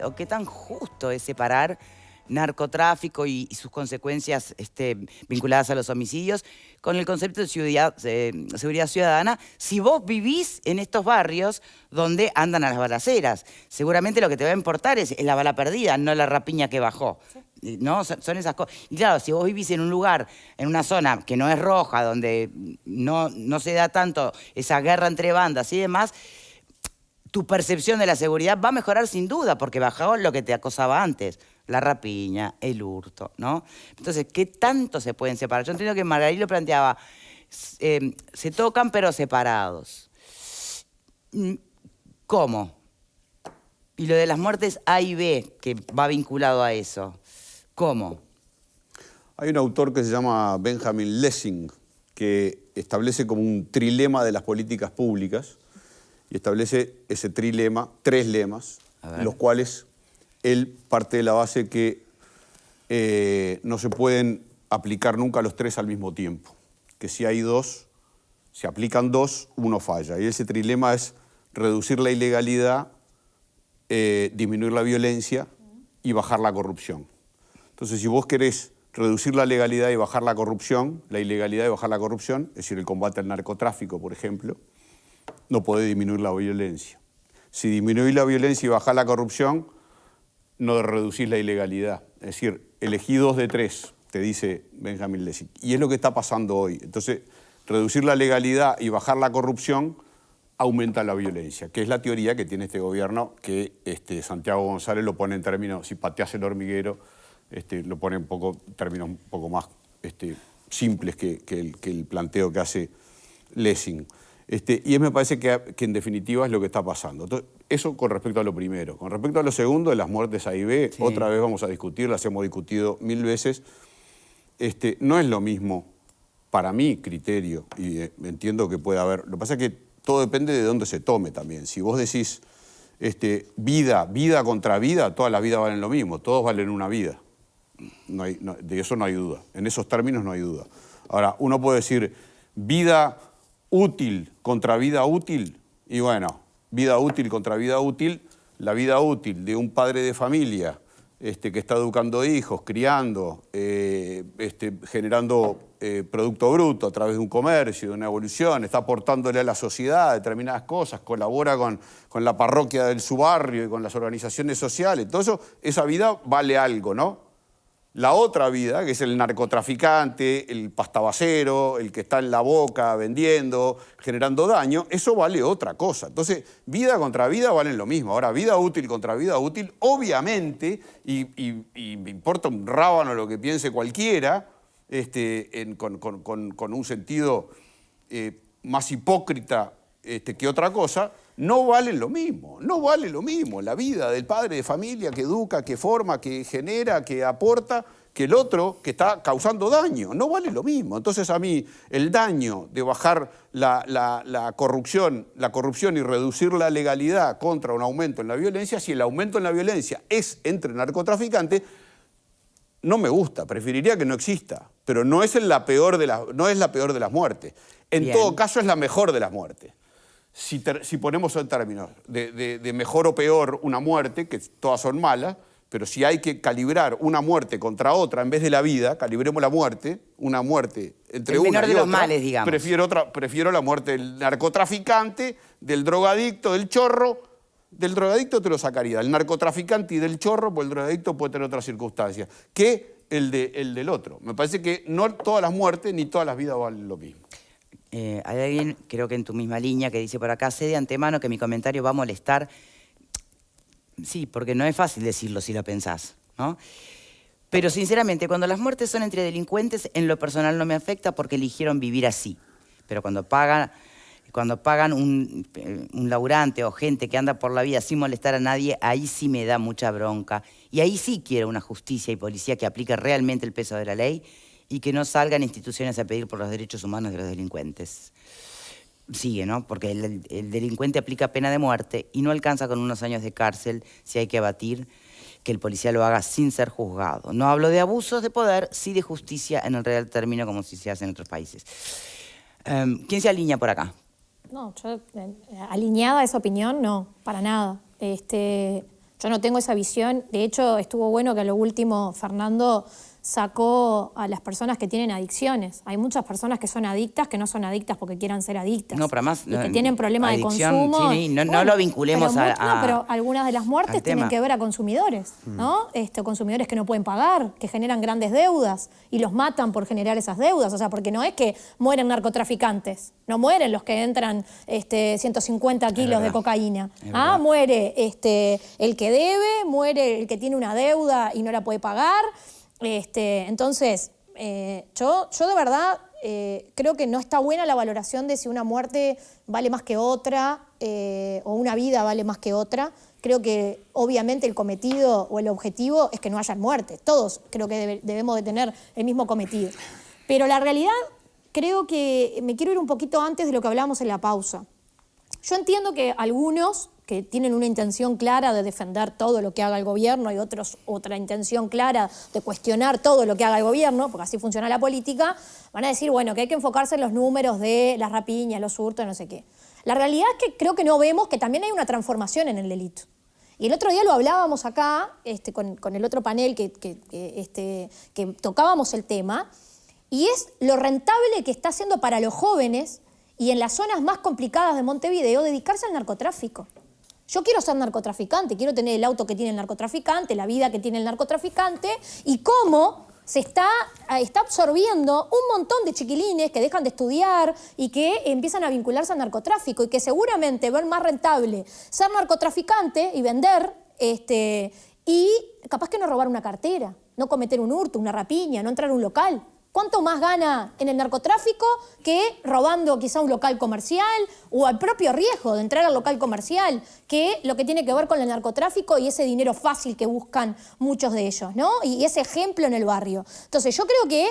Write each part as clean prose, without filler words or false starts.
o qué tan justo es separar narcotráfico y sus consecuencias vinculadas a los homicidios con el concepto de seguridad ciudadana, si vos vivís en estos barrios donde andan a las balaceras. Seguramente lo que te va a importar es la bala perdida, no la rapiña que bajó. ¿No? Son esas cosas. Y claro, si vos vivís en un lugar, en una zona que no es roja, donde no se da tanto esa guerra entre bandas y demás, tu percepción de la seguridad va a mejorar sin duda, porque bajó lo que te acosaba antes. La rapiña, el hurto, ¿no? Entonces, ¿qué tanto se pueden separar? Yo entiendo que Margarit lo planteaba, se tocan pero separados. ¿Cómo? Y lo de las muertes A y B, que va vinculado a eso. ¿Cómo? Hay un autor que se llama Benjamin Lessing, que establece como un trilema de las políticas públicas, y establece ese trilema, 3 lemas, los cuales él parte de la base que no se pueden aplicar nunca los 3 al mismo tiempo. Que si hay 2, se aplican 2, uno falla. Y ese trilema es reducir la ilegalidad, disminuir la violencia y bajar la corrupción. Entonces, si vos querés reducir la legalidad y bajar la corrupción, la ilegalidad y bajar la corrupción, es decir, el combate al narcotráfico, por ejemplo, no podés disminuir la violencia. Si disminuís la violencia y bajás la corrupción, no reducís la ilegalidad. Es decir, elegí 2 de 3, te dice Benjamin Lessing. Y es lo que está pasando hoy. Entonces, reducir la legalidad y bajar la corrupción aumenta la violencia, que es la teoría que tiene este gobierno, que Santiago González lo pone en términos, si pateás el hormiguero, lo pone en términos un poco más simples que el planteo que hace Lessing. Y me parece que en definitiva es lo que está pasando. Entonces, eso con respecto a lo primero. Con respecto a lo segundo, de las muertes A y B, sí, otra vez vamos a discutir, las hemos discutido 1000 veces. No es lo mismo, para mi criterio, y entiendo que puede haber, lo que pasa es que todo depende de dónde se tome también. Si vos decís vida contra vida, todas las vidas valen lo mismo, todos valen una vida. De eso no hay duda, en esos términos no hay duda. Ahora, uno puede decir vida útil contra vida útil, y bueno, vida útil contra vida útil, la vida útil de un padre de familia que está educando hijos, criando, generando producto bruto a través de un comercio, de una evolución, está aportándole a la sociedad determinadas cosas, colabora con la parroquia de su barrio y con las organizaciones sociales, todo eso, esa vida vale algo, ¿no? La otra vida, que es el narcotraficante, el pastabacero, el que está en la boca vendiendo, generando daño, eso vale otra cosa. Entonces, vida contra vida valen lo mismo. Ahora, vida útil contra vida útil, obviamente, y me importa un rábano lo que piense cualquiera, con un sentido más hipócrita que otra cosa, no valen lo mismo, no vale lo mismo la vida del padre de familia que educa, que forma, que genera, que aporta, que el otro que está causando daño, no vale lo mismo. Entonces a mí el daño de bajar la corrupción y reducir la legalidad contra un aumento en la violencia, si el aumento en la violencia es entre narcotraficantes, no me gusta, preferiría que no exista, pero no es la peor de las muertes. En todo caso es la mejor de las muertes. Si ponemos en términos de mejor o peor una muerte, que todas son malas, pero si hay que calibrar una muerte contra otra en vez de la vida, calibremos la muerte, una muerte entre una y otra. El menor de los males, digamos. Prefiero la muerte del narcotraficante, del drogadicto, del chorro. Del drogadicto te lo sacaría, del narcotraficante y del chorro, pues el drogadicto puede tener otras circunstancias, que el del otro. Me parece que no todas las muertes ni todas las vidas valen lo mismo. Hay alguien, creo que en tu misma línea, que dice por acá, sé de antemano que mi comentario va a molestar. Sí, porque no es fácil decirlo si lo pensás, ¿no? Pero sinceramente, cuando las muertes son entre delincuentes, en lo personal no me afecta porque eligieron vivir así. Pero cuando pagan un laburante o gente que anda por la vida sin molestar a nadie, ahí sí me da mucha bronca. Y ahí sí quiero una justicia y policía que aplique realmente el peso de la ley y que no salgan instituciones a pedir por los derechos humanos de los delincuentes. Sigue, ¿no? Porque el delincuente aplica pena de muerte y no alcanza con unos años de cárcel si hay que abatir que el policía lo haga sin ser juzgado. No hablo de abusos de poder, sí de justicia en el real término, como si se hace en otros países. ¿Quién se alinea por acá? No, yo alineada a esa opinión, no, para nada. Yo Yo no tengo esa visión. De hecho, estuvo bueno que a lo último Fernando sacó a las personas que tienen adicciones. Hay muchas personas que son adictas, que no son adictas porque quieran ser adictas. No, pero más... Y que tienen problemas de adicción, consumo. Sí, no lo vinculemos pero a... pero algunas de las muertes tienen que ver a consumidores, ¿no? Consumidores que no pueden pagar, que generan grandes deudas y los matan por generar esas deudas. O sea, porque no es que mueren narcotraficantes, no mueren los que entran 150 kilos de cocaína. Muere el que debe, muere el que tiene una deuda y no la puede pagar. Entonces, yo de verdad creo que no está buena la valoración de si una muerte vale más que otra o una vida vale más que otra. Creo que obviamente el cometido o el objetivo es que no hayan muertes. Todos creo que debemos de tener el mismo cometido. Pero la realidad, creo que me quiero ir un poquito antes de lo que hablábamos en la pausa. Yo entiendo que algunos que tienen una intención clara de defender todo lo que haga el gobierno y otros otra intención clara de cuestionar todo lo que haga el gobierno, porque así funciona la política, van a decir, bueno, que hay que enfocarse en los números de las rapiñas, los hurtos, no sé qué. La realidad es que creo que no vemos que también hay una transformación en el delito. Y el otro día lo hablábamos acá, con el otro panel que tocábamos el tema, y es lo rentable que está haciendo para los jóvenes y en las zonas más complicadas de Montevideo dedicarse al narcotráfico. Yo quiero ser narcotraficante, quiero tener el auto que tiene el narcotraficante, la vida que tiene el narcotraficante, y cómo se está absorbiendo un montón de chiquilines que dejan de estudiar y que empiezan a vincularse al narcotráfico y que seguramente ven más rentable ser narcotraficante y vender y capaz que no robar una cartera, no cometer un hurto, una rapiña, no entrar a un local. ¿Cuánto más gana en el narcotráfico que robando quizá un local comercial o al propio riesgo de entrar al local comercial, que lo que tiene que ver con el narcotráfico y ese dinero fácil que buscan muchos de ellos, ¿no? Y ese ejemplo en el barrio. Entonces yo creo que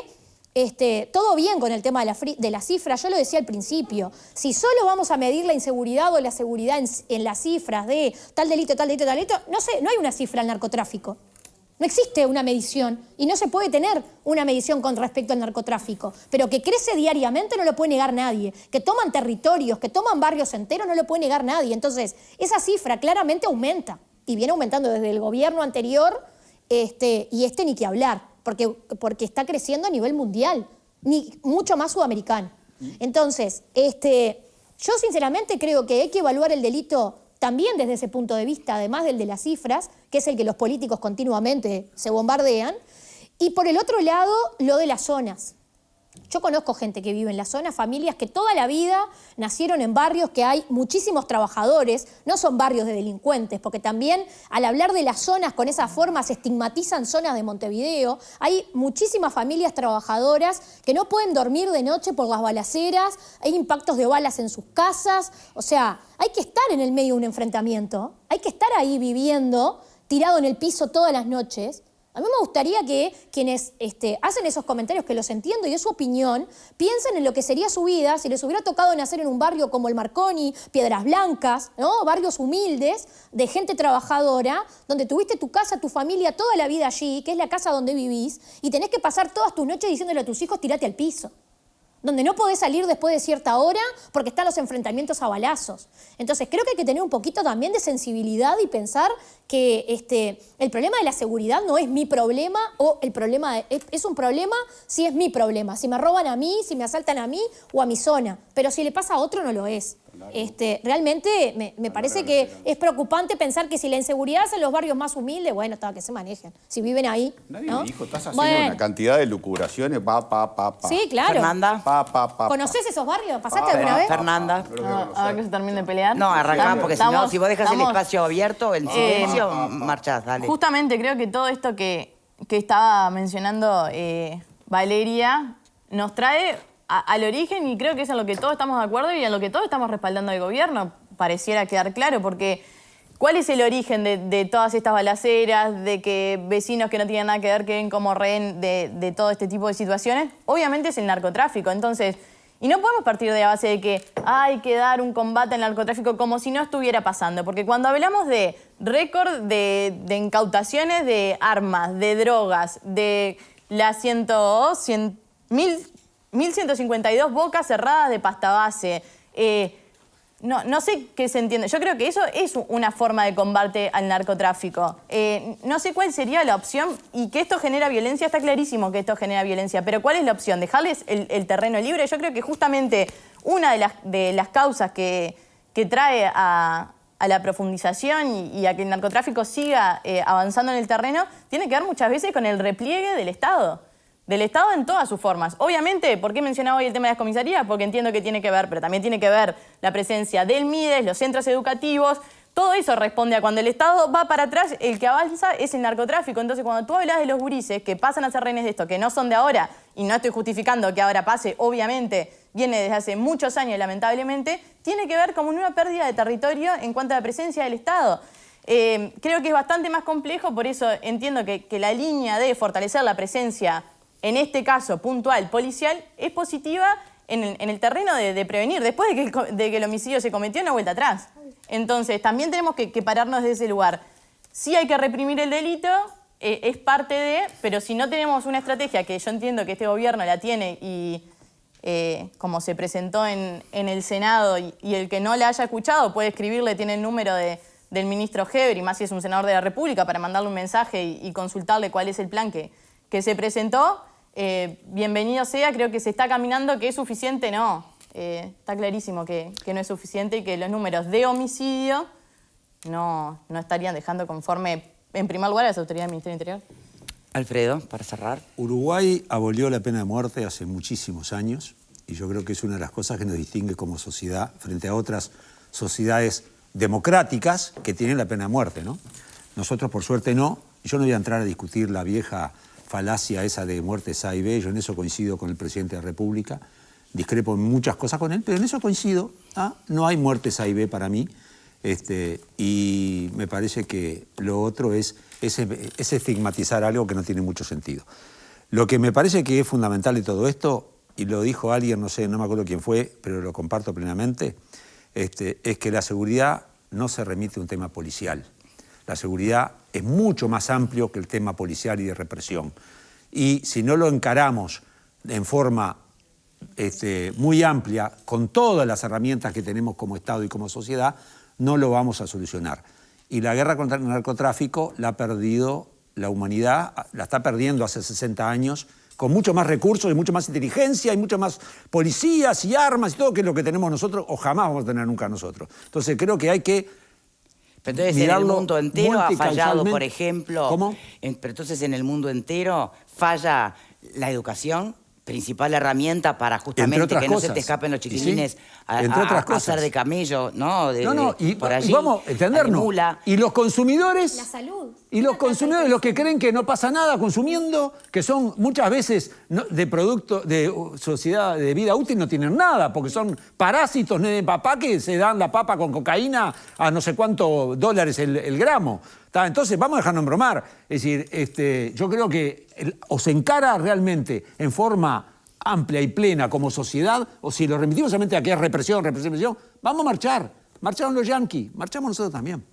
todo bien con el tema de la cifra, yo lo decía al principio, si solo vamos a medir la inseguridad o la seguridad en las cifras de tal delito, no hay una cifra al narcotráfico. No existe una medición y no se puede tener una medición con respecto al narcotráfico. Pero que crece diariamente no lo puede negar nadie. Que toman territorios, que toman barrios enteros no lo puede negar nadie. Entonces, esa cifra claramente aumenta. Y viene aumentando desde el gobierno anterior y ni que hablar. Porque está creciendo a nivel mundial, mucho más sudamericano. Entonces, yo sinceramente creo que hay que evaluar el delito también desde ese punto de vista, además del de las cifras, que es el que los políticos continuamente se bombardean, y por el otro lado, lo de las zonas. Yo conozco gente que vive en la zona, familias que toda la vida nacieron en barrios que hay muchísimos trabajadores, no son barrios de delincuentes, porque también al hablar de las zonas con esa forma se estigmatizan zonas de Montevideo. Hay muchísimas familias trabajadoras que no pueden dormir de noche por las balaceras, hay impactos de balas en sus casas, o sea, hay que estar en el medio de un enfrentamiento, hay que estar ahí viviendo, tirado en el piso todas las noches. A mí me gustaría que quienes hacen esos comentarios, que los entiendo y es su opinión, piensen en lo que sería su vida si les hubiera tocado nacer en un barrio como el Marconi, Piedras Blancas, ¿no? Barrios humildes, de gente trabajadora, donde tuviste tu casa, tu familia, toda la vida allí, que es la casa donde vivís, y tenés que pasar todas tus noches diciéndole a tus hijos, tirate al piso. Donde no podés salir después de cierta hora porque están los enfrentamientos a balazos. Entonces creo que hay que tener un poquito también de sensibilidad y pensar que el problema de la seguridad no es mi problema o el problema es un problema si es mi problema, si me roban a mí, si me asaltan a mí o a mi zona, pero si le pasa a otro no lo es. Realmente me parece que es preocupante pensar que si la inseguridad es en los barrios más humildes, bueno, que se manejen. Si viven ahí. Nadie ¿no? me dijo, estás haciendo una cantidad de lucubraciones, Sí, claro. Fernanda. ¿Conocés esos barrios? ¿Pasaste alguna vez? Fernanda. A ver que se termine de pelear. No, arrancá, porque si no, si vos dejas el estamos- espacio abierto, el silencio, marchás, dale. Justamente creo que todo esto que estaba mencionando Valeria nos trae al origen y creo que es en lo que todos estamos de acuerdo y en lo que todos estamos respaldando al gobierno. Pareciera quedar claro porque ¿cuál es el origen de todas estas balaceras, de que vecinos que no tienen nada que ver queden como rehén de todo este tipo de situaciones? Obviamente es el narcotráfico. Entonces, y no podemos partir de la base de que hay que dar un combate al narcotráfico como si no estuviera pasando. Porque cuando hablamos de récord de incautaciones de armas, de drogas, de las 1.152 bocas cerradas de pasta base, no sé qué se entiende. Yo creo que eso es una forma de combate al narcotráfico. No sé cuál sería la opción y que esto genera violencia. Está clarísimo que esto genera violencia, pero ¿cuál es la opción? ¿Dejarles el terreno libre? Yo creo que justamente una de las causas que trae a la profundización y a que el narcotráfico siga avanzando en el terreno tiene que ver muchas veces con el repliegue del Estado. Del Estado en todas sus formas. Obviamente, ¿por qué mencionaba hoy el tema de las comisarías? Porque entiendo que tiene que ver, pero también tiene que ver la presencia del MIDES, los centros educativos. Todo eso responde a cuando el Estado va para atrás, el que avanza es el narcotráfico. Entonces, cuando tú hablas de los gurises que pasan a ser rehenes de esto, que no son de ahora, y no estoy justificando que ahora pase, obviamente, viene desde hace muchos años, lamentablemente, tiene que ver con una pérdida de territorio en cuanto a la presencia del Estado. Creo que es bastante más complejo, por eso entiendo que la línea de fortalecer la presencia, en este caso puntual, policial, es positiva en el terreno de prevenir. Después de que el homicidio se cometió, no hay vuelta atrás. Entonces, también tenemos que pararnos de ese lugar. Sí hay que reprimir el delito, es parte de, pero si no tenemos una estrategia, que yo entiendo que este gobierno la tiene y como se presentó en el Senado, y el que no la haya escuchado puede escribirle, tiene el número del ministro Hebri, más si es un senador de la República, para mandarle un mensaje y consultarle cuál es el plan que se presentó. Bienvenido sea, creo que se está caminando, que es suficiente, no. Está clarísimo que no es suficiente y que los números de homicidio no estarían dejando conforme, en primer lugar, a las autoridades del Ministerio del Interior. Alfredo, para cerrar. Uruguay abolió la pena de muerte hace muchísimos años y yo creo que es una de las cosas que nos distingue como sociedad frente a otras sociedades democráticas que tienen la pena de muerte, ¿no? Nosotros, por suerte, no. Yo no voy a entrar a discutir la vieja falacia esa de muertes A y B. Yo en eso coincido con el presidente de la República. Discrepo en muchas cosas con él, pero en eso coincido. No hay muertes A y B para mí. Y me parece que lo otro es estigmatizar algo que no tiene mucho sentido. Lo que me parece que es fundamental de todo esto, y lo dijo alguien, no sé, no me acuerdo quién fue, pero lo comparto plenamente, es que la seguridad no se remite a un tema policial. La seguridad es mucho más amplio que el tema policial y de represión. Y si no lo encaramos en forma muy amplia, con todas las herramientas que tenemos como Estado y como sociedad, no lo vamos a solucionar. Y la guerra contra el narcotráfico la ha perdido la humanidad, la está perdiendo hace 60 años, con mucho más recursos y mucho más inteligencia y mucho más policías y armas y todo que lo que tenemos nosotros o jamás vamos a tener nunca nosotros. Entonces creo que hay que pero entonces en el mundo entero ha fallado, por ejemplo. ¿Cómo? Pero entonces en el mundo entero falla la educación, principal herramienta para justamente que no se te escapen los chiquilines a hacer de camello, ¿no? Y por allí, y vamos a entendernos. Y los consumidores. La salud. Y los consumidores, los que creen que no pasa nada consumiendo, que son muchas veces de producto de sociedad de vida útil, no tienen nada, porque son parásitos de papá que se dan la papa con cocaína a no sé cuántos dólares el gramo. Entonces, vamos a dejarnos bromar. Es decir, yo creo que o se encara realmente en forma amplia y plena como sociedad, o si lo remitimos solamente a que es represión, vamos a marchar. Marcharon los yanquis, marchamos nosotros también.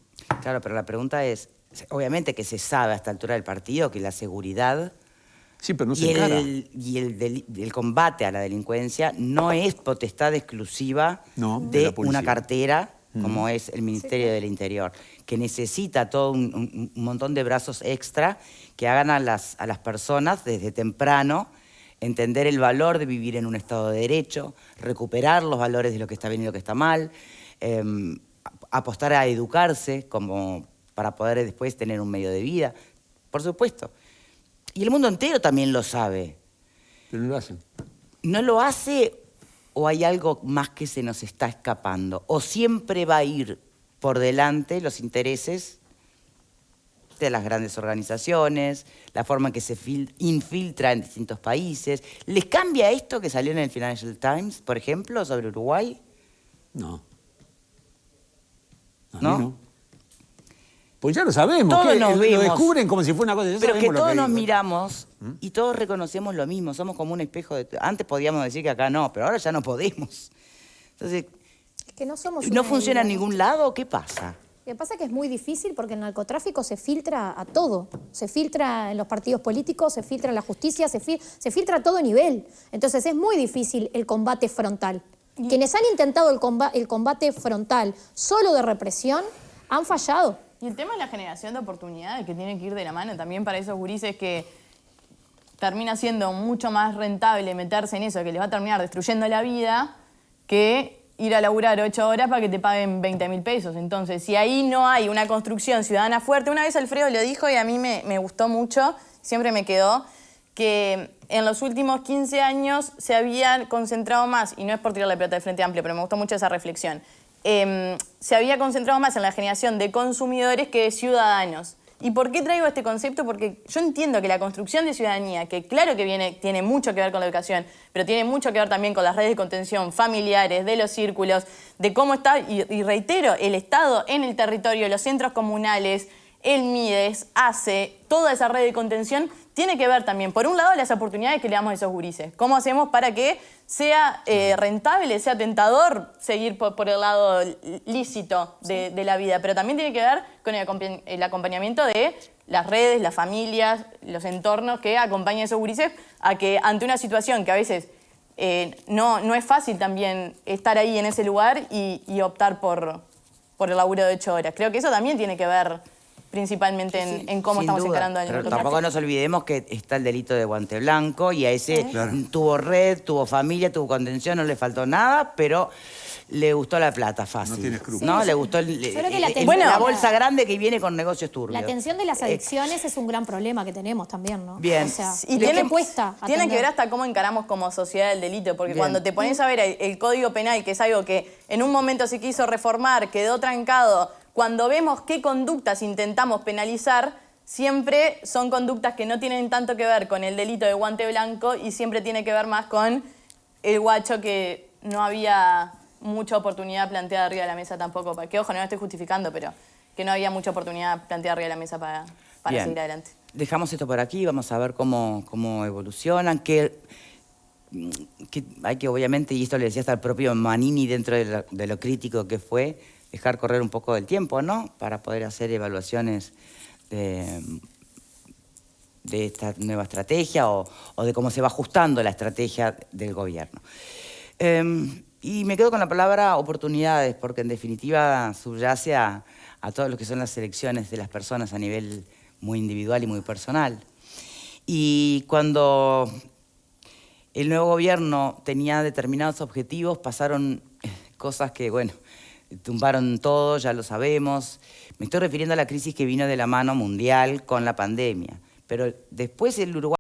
Claro, pero la pregunta es, obviamente que se sabe a esta altura del partido que la seguridad sí, pero no se encara. El combate a la delincuencia no es potestad exclusiva de una cartera como es el Ministerio del Interior, que necesita todo un montón de brazos extra que hagan a las personas desde temprano entender el valor de vivir en un Estado de Derecho, recuperar los valores de lo que está bien y lo que está mal, apostar a educarse como para poder después tener un medio de vida, por supuesto. Y el mundo entero también lo sabe. Pero no lo hacen. ¿No lo hace o hay algo más que se nos está escapando? ¿O siempre va a ir por delante los intereses de las grandes organizaciones, la forma en que se infiltra en distintos países? ¿Les cambia esto que salió en el Financial Times, por ejemplo, sobre Uruguay? No. A mí ¿No? no. Pues ya lo sabemos. Todos que nos lo vemos, descubren como si fuera una cosa. Ya pero que sabemos lo todos nos digo. miramos y todos reconocemos lo mismo. Somos como un espejo de... Antes podíamos decir que acá no, pero ahora ya no podemos. Entonces, Es que no somos ¿no una funciona en isla. ningún lado? ¿Qué pasa? Lo que pasa es que es muy difícil porque el narcotráfico se filtra a todo. Se filtra en los partidos políticos, se filtra en la justicia, se filtra a todo nivel. Entonces es muy difícil el combate frontal. Quienes han intentado el combate frontal solo de represión han fallado. Y el tema es la generación de oportunidades que tiene que ir de la mano también para esos gurises que termina siendo mucho más rentable meterse en eso, que les va a terminar destruyendo la vida, que ir a laburar 8 horas para que te paguen 20.000 pesos. Entonces, si ahí no hay una construcción ciudadana fuerte, una vez Alfredo lo dijo y a mí me gustó mucho, siempre me quedó, que en los últimos 15 años se habían concentrado más, y no es por tirar la pelota del Frente Amplio, pero me gustó mucho esa reflexión, se había concentrado más en la generación de consumidores que de ciudadanos. ¿Y por qué traigo este concepto? Porque yo entiendo que la construcción de ciudadanía, que claro que tiene mucho que ver con la educación, pero tiene mucho que ver también con las redes de contención familiares, de los círculos, de cómo está, y reitero, el Estado en el territorio, los centros comunales, el MIDES, ACE, toda esa red de contención, tiene que ver también, por un lado, las oportunidades que le damos a esos gurises. ¿Cómo hacemos para que sea rentable, sea tentador seguir por el lado lícito de la vida? Pero también tiene que ver con el acompañamiento de las redes, las familias, los entornos que acompañan a esos gurises a que ante una situación que a veces no es fácil también estar ahí en ese lugar y optar por el laburo de 8 horas. Creo que eso también tiene que ver principalmente en cómo estamos encarando el Pero narcotráfico. tampoco nos olvidemos que está el delito de guante blanco y a ese tuvo red, tuvo familia, tuvo contención, no le faltó nada, pero le gustó la plata fácil. No tiene escrúpulos. ¿No? Le gustó la bolsa grande que viene con negocios turbios. La atención de las adicciones es un gran problema que tenemos también, ¿no? Bien. O sea, Y ¿qué cuesta tiene atender? que ver hasta cómo encaramos como sociedad el delito, porque Bien. cuando te pones a ver el Código Penal, que es algo que en un momento se quiso reformar, quedó trancado, cuando vemos qué conductas intentamos penalizar, siempre son conductas que no tienen tanto que ver con el delito de guante blanco y siempre tiene que ver más con el guacho que no había mucha oportunidad planteada arriba de la mesa tampoco. Que ojo, no lo estoy justificando, pero que no había mucha oportunidad planteada arriba de la mesa para seguir adelante. Dejamos esto por aquí, vamos a ver cómo evolucionan, que hay que obviamente, y esto le decía hasta el propio Manini dentro de lo crítico que fue, dejar correr un poco del tiempo, ¿no? Para poder hacer evaluaciones de esta nueva estrategia o de cómo se va ajustando la estrategia del gobierno. Y me quedo con la palabra oportunidades, porque en definitiva subyace a todo lo que son las elecciones de las personas a nivel muy individual y muy personal. Y cuando el nuevo gobierno tenía determinados objetivos, pasaron cosas que, bueno, tumbaron todo, ya lo sabemos. Me estoy refiriendo a la crisis que vino de la mano mundial con la pandemia. Pero después el Uruguay